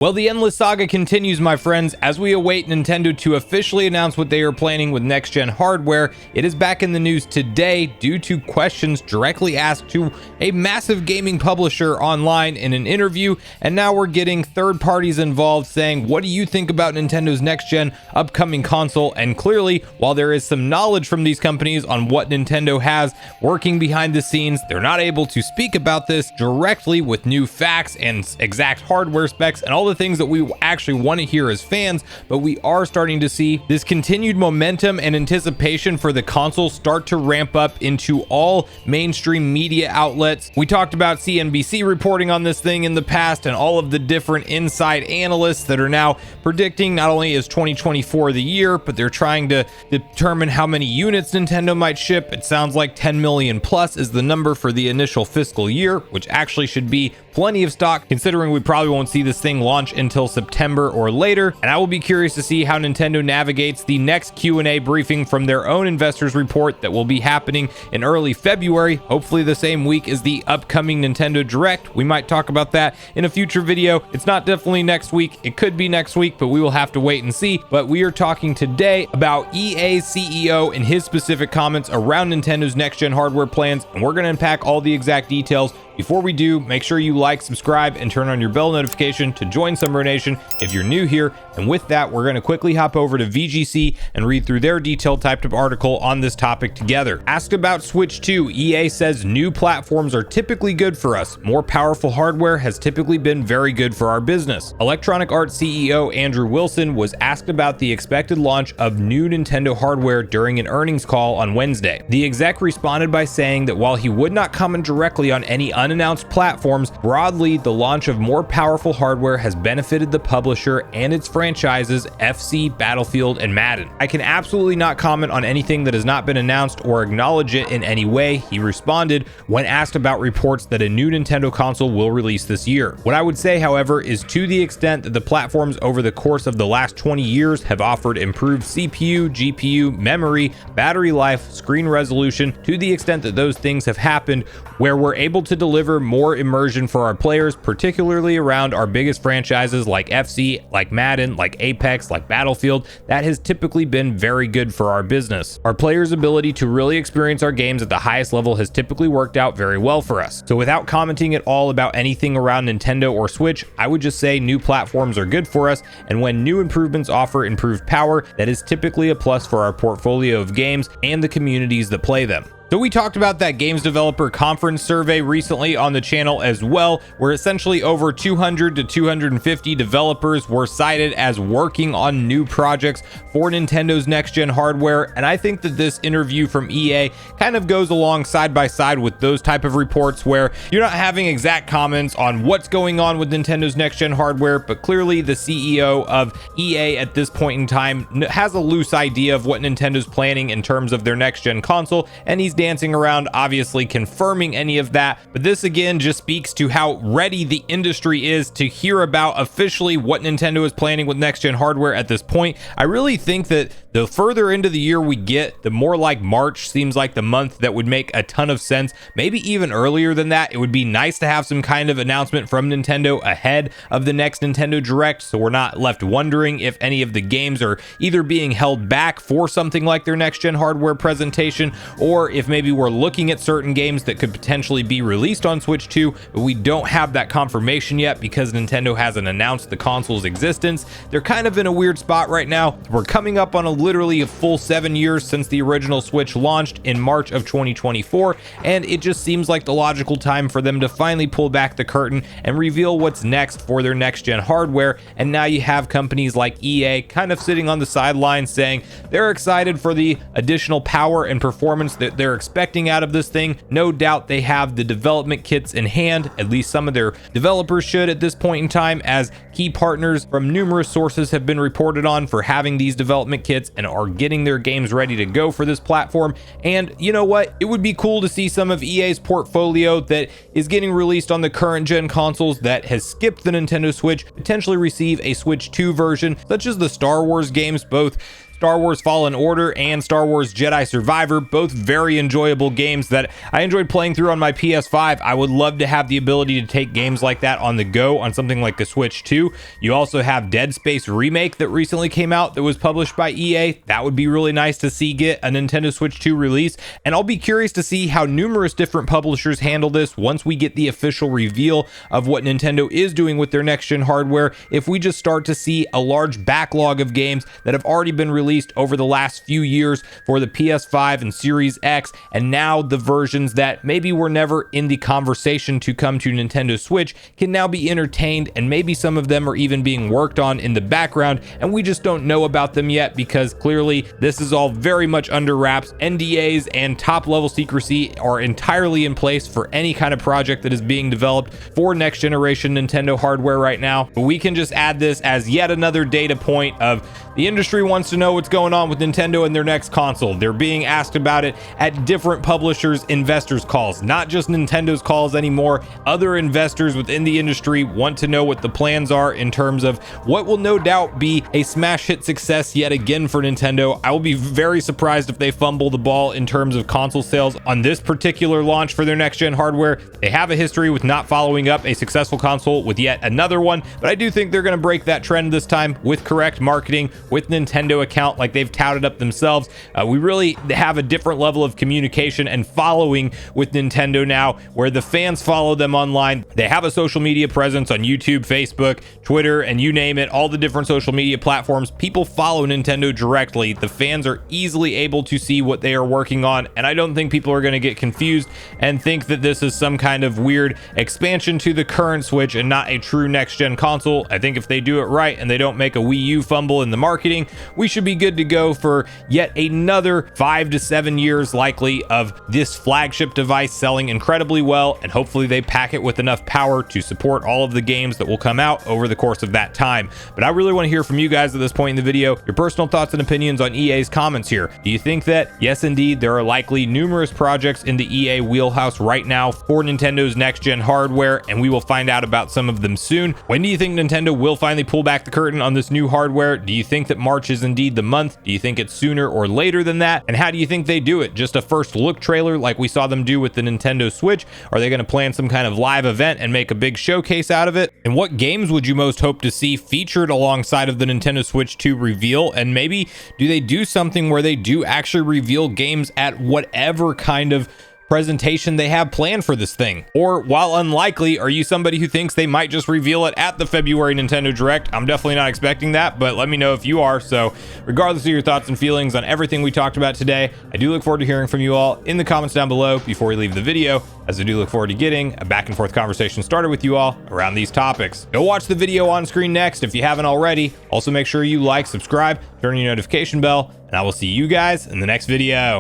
Well, the endless saga continues, my friends, as we await Nintendo to officially announce what they are planning with next-gen hardware. It is back in the news today due to questions directly asked to a massive gaming publisher online in an interview, and now we're getting third parties involved saying, what do you think about Nintendo's next-gen upcoming console? And clearly, while there is some knowledge from these companies on what Nintendo has working behind the scenes, they're not able to speak about this directly with new facts and exact hardware specs and all the things that we actually want to hear as fans. But we are starting to see this continued momentum and anticipation for the console start to ramp up into all mainstream media outlets. We talked about CNBC reporting on this thing in the past and all of the different inside analysts that are now predicting not only is 2024 the year, but they're trying to determine how many units Nintendo might ship. It sounds like 10 million plus is the number for the initial fiscal year, which actually should be plenty of stock considering we probably won't see this thing launch until September or later. And I will be curious to see how Nintendo navigates the next Q&A briefing from their own investors report that will be happening in early February, hopefully the same week as the upcoming Nintendo Direct. We might talk about that in a future video. It's not definitely next week, it could be next week, but we will have to wait and see. But we are talking today about EA's CEO and his specific comments around Nintendo's next-gen hardware plans, and we're going to unpack all the exact details. Before we do, make sure you like, subscribe, and turn on your bell notification to join Sunbro Nation if you're new here. And with that, we're going to quickly hop over to VGC and read through their detailed typed up article on this topic together. Asked about Switch 2, EA says new platforms are typically good for us. More powerful hardware has typically been very good for our business. Electronic Arts CEO Andrew Wilson was asked about the expected launch of new Nintendo hardware during an earnings call on Wednesday. The exec responded by saying that while he would not comment directly on any unannounced platforms, broadly, the launch of more powerful hardware has benefited the publisher and its franchises FC, Battlefield, and Madden. I can absolutely not comment on anything that has not been announced or acknowledge it in any way, he responded when asked about reports that a new Nintendo console will release this year. What I would say, however, is to the extent that the platforms over the course of the last 20 years have offered improved CPU, GPU, memory, battery life, screen resolution, to the extent that those things have happened, where we're able to deliver more immersion for our players, particularly around our biggest franchises like FC, like Madden, like Apex, like Battlefield, that has typically been very good for our business. Our players' ability to really experience our games at the highest level has typically worked out very well for us. So without commenting at all about anything around Nintendo or Switch, I would just say new platforms are good for us, and when new improvements offer improved power, that is typically a plus for our portfolio of games and the communities that play them. So we talked about that games developer conference survey recently on the channel as well, where essentially over 200 to 250 developers were cited as working on new projects for Nintendo's next-gen hardware. And I think that this interview from EA kind of goes along side by side with those type of reports where you're not having exact comments on what's going on with Nintendo's next-gen hardware, but clearly the CEO of EA at this point in time has a loose idea of what Nintendo's planning in terms of their next-gen console, and he's dancing around obviously confirming any of that. But this again just speaks to how ready the industry is to hear about officially what Nintendo is planning with next gen hardware at this point. I really think that the further into the year we get, the more like March seems like the month that would make a ton of sense. Maybe even earlier than that. It would be nice to have some kind of announcement from Nintendo ahead of the next Nintendo Direct, so we're not left wondering if any of the games are either being held back for something like their next gen hardware presentation, or if maybe we're looking at certain games that could potentially be released on Switch 2, but we don't have that confirmation yet because Nintendo hasn't announced the console's existence. They're kind of in a weird spot right now. We're coming up on literally a full 7 years since the original Switch launched in March of 2024, and it just seems like the logical time for them to finally pull back the curtain and reveal what's next for their next gen hardware. And now you have companies like EA kind of sitting on the sidelines saying they're excited for the additional power and performance that they're expecting out of this thing. No doubt they have the development kits in hand, at least some of their developers should at this point in time, as key partners from numerous sources have been reported on for having these development kits and are getting their games ready to go for this platform. And you know what, it would be cool to see some of EA's portfolio that is getting released on the current gen consoles that has skipped the Nintendo Switch potentially receive a Switch 2 version, such as the Star Wars games, both Star Wars Fallen Order and Star Wars Jedi Survivor, both very enjoyable games that I enjoyed playing through on my PS5. I would love to have the ability to take games like that on the go on something like a Switch 2. You also have Dead Space Remake that recently came out that was published by EA. That would be really nice to see get a Nintendo Switch 2 release, and I'll be curious to see how numerous different publishers handle this once we get the official reveal of what Nintendo is doing with their next gen hardware. If we just start to see a large backlog of games that have already been released over the last few years for the PS5 and Series X, and now the versions that maybe were never in the conversation to come to Nintendo Switch can now be entertained, and maybe some of them are even being worked on in the background and we just don't know about them yet because clearly this is all very much under wraps. NDAs and top level secrecy are entirely in place for any kind of project that is being developed for next generation Nintendo hardware right now. But we can just add this as yet another data point of the industry wants to know what's going on with Nintendo and their next console. They're being asked about it at different publishers, investors calls, not just Nintendo's calls anymore. Other investors within the industry want to know what the plans are in terms of what will no doubt be a smash hit success yet again for Nintendo. I will be very surprised if they fumble the ball in terms of console sales on this particular launch for their next gen hardware. They have a history with not following up a successful console with yet another one, but I do think they're going to break that trend this time with correct marketing, with Nintendo account like they've touted up themselves. We really have a different level of communication and following with Nintendo now, where the fans follow them online. They have a social media presence on YouTube, Facebook, Twitter, and you name it, all the different social media platforms. People follow Nintendo directly. The fans are easily able to see what they are working on, and I don't think people are going to get confused and think that this is some kind of weird expansion to the current Switch and not a true next gen console. I think if they do it right and they don't make a Wii U fumble in the marketing, we should be good to go for yet another 5 to 7 years likely of this flagship device selling incredibly well, and hopefully they pack it with enough power to support all of the games that will come out over the course of that time. But I really want to hear from you guys at this point in the video, your personal thoughts and opinions on EA's comments here. Do you think that, yes indeed, there are likely numerous projects in the EA wheelhouse right now for Nintendo's next gen hardware, and we will find out about some of them soon? When do you think Nintendo will finally pull back the curtain on this new hardware? Do you think that March is indeed the month? Do you think it's sooner or later than that? And how do you think they do it? Just a first look trailer like we saw them do with the Nintendo Switch? Are they going to plan some kind of live event and make a big showcase out of it? And what games would you most hope to see featured alongside of the Nintendo Switch 2 reveal? And maybe do they do something where they do actually reveal games at whatever kind of presentation they have planned for this thing? Or while unlikely, are you somebody who thinks they might just reveal it at the February Nintendo Direct? I'm definitely not expecting that, but let me know if you are. So regardless of your thoughts and feelings on everything we talked about today, I do look forward to hearing from you all in the comments down below before we leave the video, as I do look forward to getting a back and forth conversation started with you all around these topics. Go watch the video on screen next if you haven't already. Also make sure you like, subscribe, turn on your notification bell, and I will see you guys in the next video.